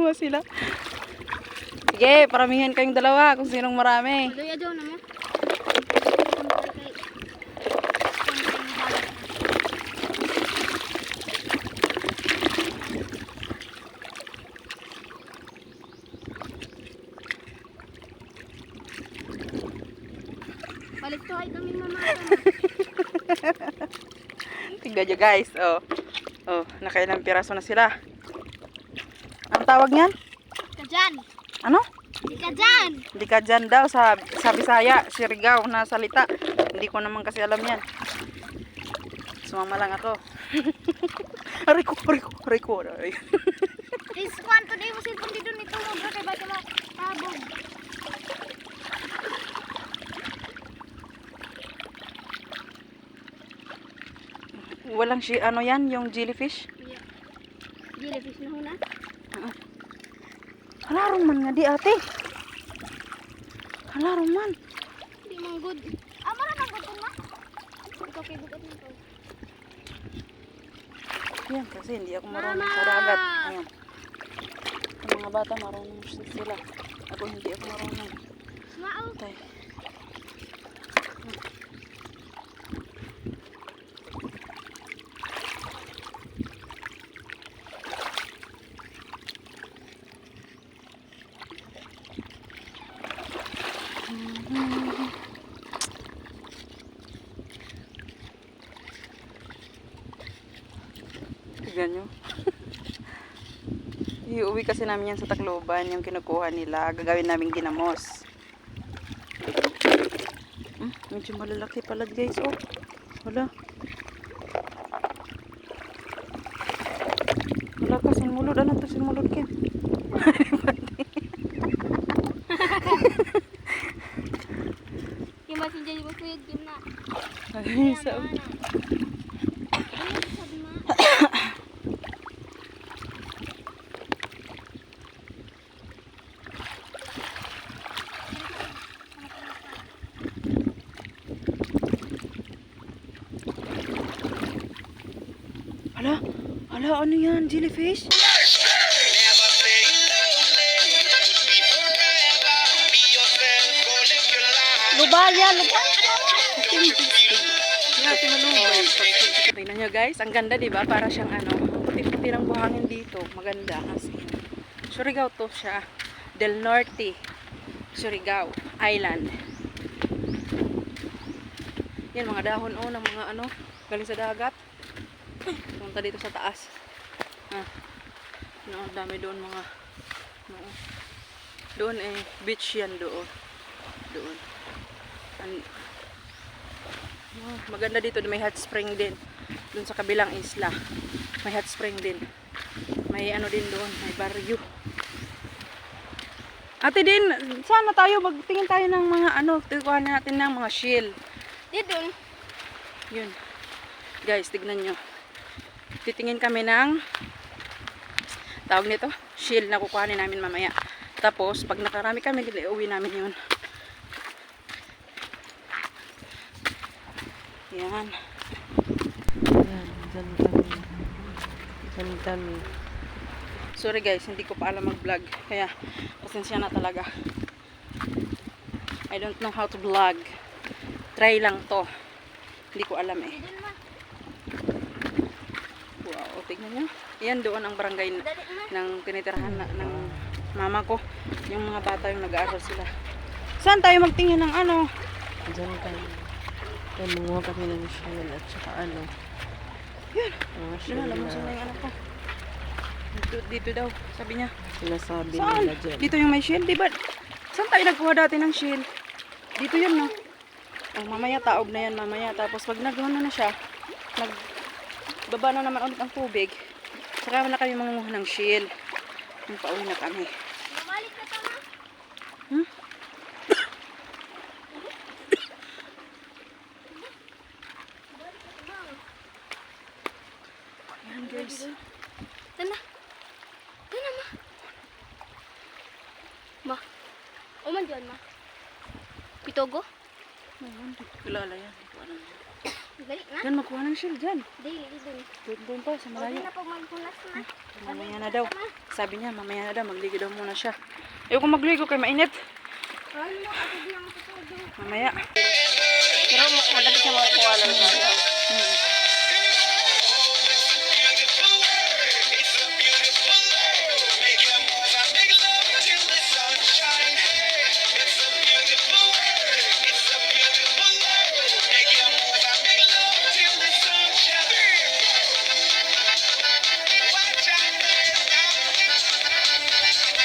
dalawa sila. Sige, paramihan kayong dalawa kung sinong marami. Adoy, adoy na mo. Balik to ay kami mamata. Tignan nyo guys. Oh. Oh, nakailang piraso na sila. Ang tawag niyan? Kadyan. Ano? Di kadyan. Hindi ka dyan daw sa Bisaya, Surigao na salita. Hindi ko naman kasi alam yan. Sumama lang ako. Aray ko. Is kwanto na yung silpon dito nito mo. Bro, kaya ba't mo tabog? Walang ano yan, yung jellyfish? Yeah. Jellyfish na huna. Halarong man nga di ate. Halarong man. Hindi mang good. Ah, maramang good na. Ito kay bugat nito. Yan, kasi hindi ako marunong sa dagat. Ayan. Ang mga bata marunong sila. Ako hindi ako marunong. Mao. Tay. Tignan nyo. Iuwi kasi namin yan sa Tacloban, yung kinukuha nila. Gagawin namin ginamos. Medyo malalaki pala guys. Oh, wala. Wala ka, sinmulod. Ano to sinmulod Kim? Yung masin dyan yung kuyog yun na. Ay, sa... Hala, ano yan? Jellyfish? Lubal yan, lubal. Tingnan nyo guys, ang ganda diba? Para siyang ano, puti-puti ng buhangin dito. Maganda kasi. Surigao to siya. Del Norte. Surigao Island. Yan, mga dahon ng mga ano, galing sa dagat. Punta dito sa taas. No, dami doon mga doon beach yan doon. Maganda dito, may hot spring din. Doon sa kabilang isla. May hot spring din. May ano din doon, may baryo. Ate din, sana tayo magtingin tayo ng mga ano, kuha natin ng mga shell. Dito. Yun. Guys, tignan nyo. Titingin kami ng tawag nito, shell na kukuhanin namin mamaya. Tapos, pag nakarami kami, uwi namin yun. Yan. Diyan kami. Sorry guys, hindi ko pa alam mag-vlog. Kaya, pasensya na talaga. I don't know how to vlog. Try lang to. Hindi ko alam eh. Wow, tignan nyo. Yan doon ang barangay ng tinitirahan ng mama ko. Yung mga bata yung nag-aaral sila. Saan tayo magtingin ng ano? Diyan kami. Manguha kami ng shell at saka ano. Yun. Mga shell Alam mo na saan yung anak ko. Dito daw, sabi niya. sinasabi Saan? nila dyan. Dito yung may shell, diba? Saan tayo nagkuha dati ng shell? Dito yun, no? Oh, mamaya taob na yan, mamaya. Tapos pag nagano na siya, nagbaba na naman ulit ang tubig. Saka na kami mangunguha ng shell. Yung pauwi na kami. Malik ka tama. Yan guys. Tana. Tana ma. Ma. Oman diyan ma. Pitogo? Hindi ko kilala yan. Hindi ko alam yan. Dali na. Yan, magkuha ng shell dyan. Dali, dali. Doon pa, sa O, di malayo. na po magpunas na. Mamaya na daw. Sabi niya, mamaya na daw. Magligo daw muna siya. Ayoko magligo kay mainit. Ay, mo, ako di lang tutulog. Mamaya. Pero madali siya makakuha ng gano'n.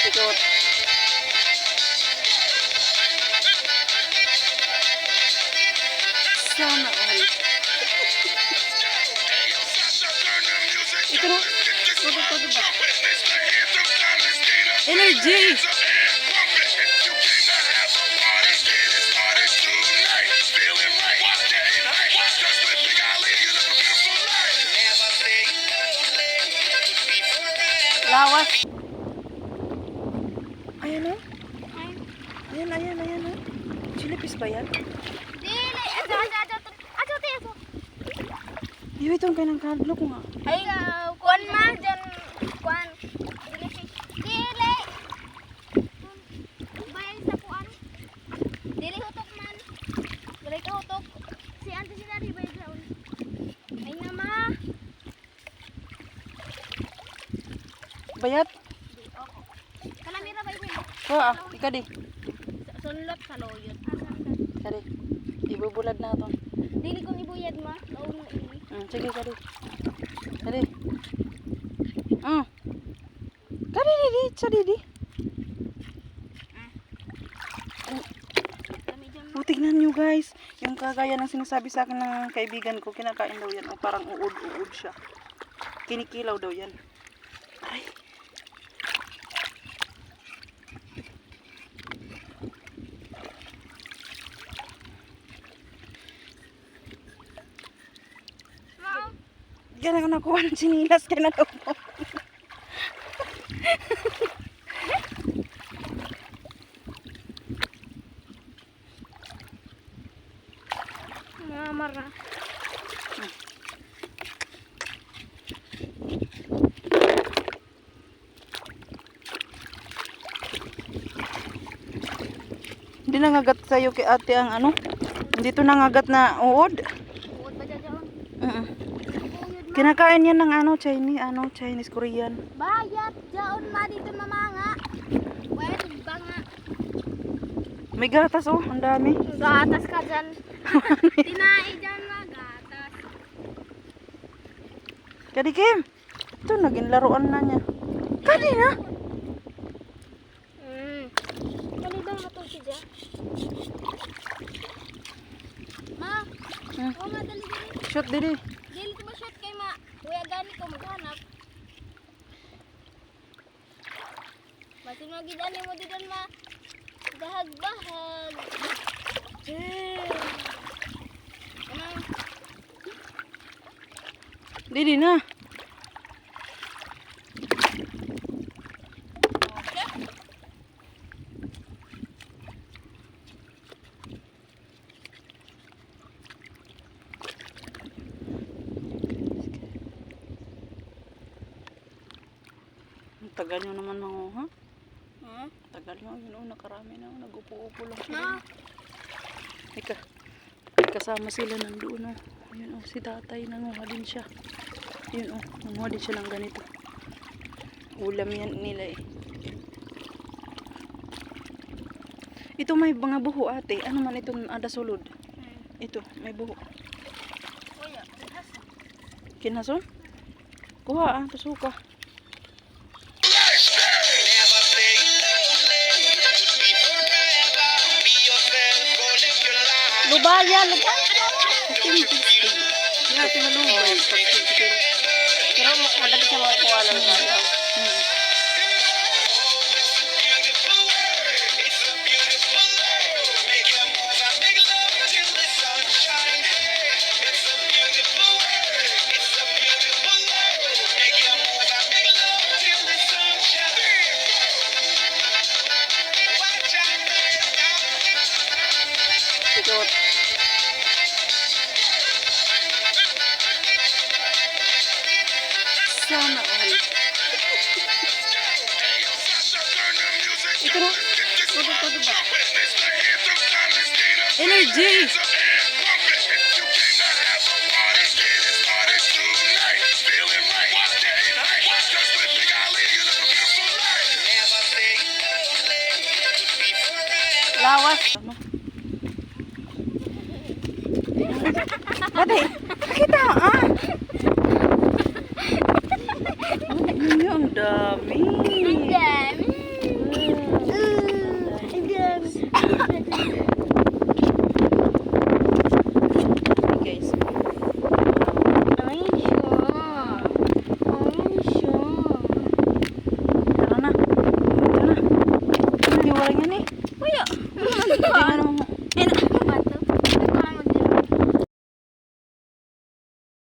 Ikot. Sana all. Ito na. Todo ba? Energy! Lawas. Ayan o. Ay, Ayan o. Chili fish ba yan? dili. Ato. Ato, te, ato. Iyo, itong kanang kadlok nga. Ay, kuan ma, dyan. Kuan. Dili. Bayan sa kuan. Dili hutok man. Dili ka hutok. Si Auntie si Dari bayad sa una. Ay nga ma. Bayat? Kalamira ba yun? Ika di. Sunlot sa loyot. Kari. Ibubulad na ito. Dili kong ibuyad ma. Nauno ini. Sige, kari. Kari. Kari, didi. Sa didi. Kami dyan ma. O, tignan nyo guys. Yung kagaya ng sinasabi sa akin ng kaibigan ko, kinakain daw yan. O, parang uod-uod siya. Kinikilaw daw yan. Aray. Ma. Yan ako nakuha ng sinilas. Kaya na daw po. Mamara. Hindi nangagat sa'yo kay ate ang ano. Hindi to nangagat na uod. Uod ba dyan dyan? Mm. Uyod ma. Kinakain yan ng Chinese, Korean. Bayat. Dyan ma dito mamanga. Pwede ba nga? May gatas oh, ang dami. Gatas ka dyan. Tinai dyan ma. Gatas. Kadi Kim. Ito, naging laruan na niya. Kadi na. Dali ba nga itong siya? Ma. Oo nga, dali dali. Shoot didi. Dili ko ma-shoot kay ma. Kuya gani ko maghanap. Masin magidani mo didon ma. Bahag-bahag. Ano? Didi na. Ang tagal nyo naman manguha. Tagal nyo. Yun oh, nakarami na. Nag-upo-upo lang sila. Ma. Ika. Kasama sila nandoon oh. Ayun oh, si tatay nanguha din siya. Yun oh, nanguha din siya ng ganito. Ulam yan nila eh. Ito may mga buho ate. Ano man itong adasulod? Ito, may buho. Kuya, Kinason? Kuha pasuka. Lubaya, lubaya. Yeah, timalubay. Pero madali siya makakuha ng gano'n. Ikot. Energy!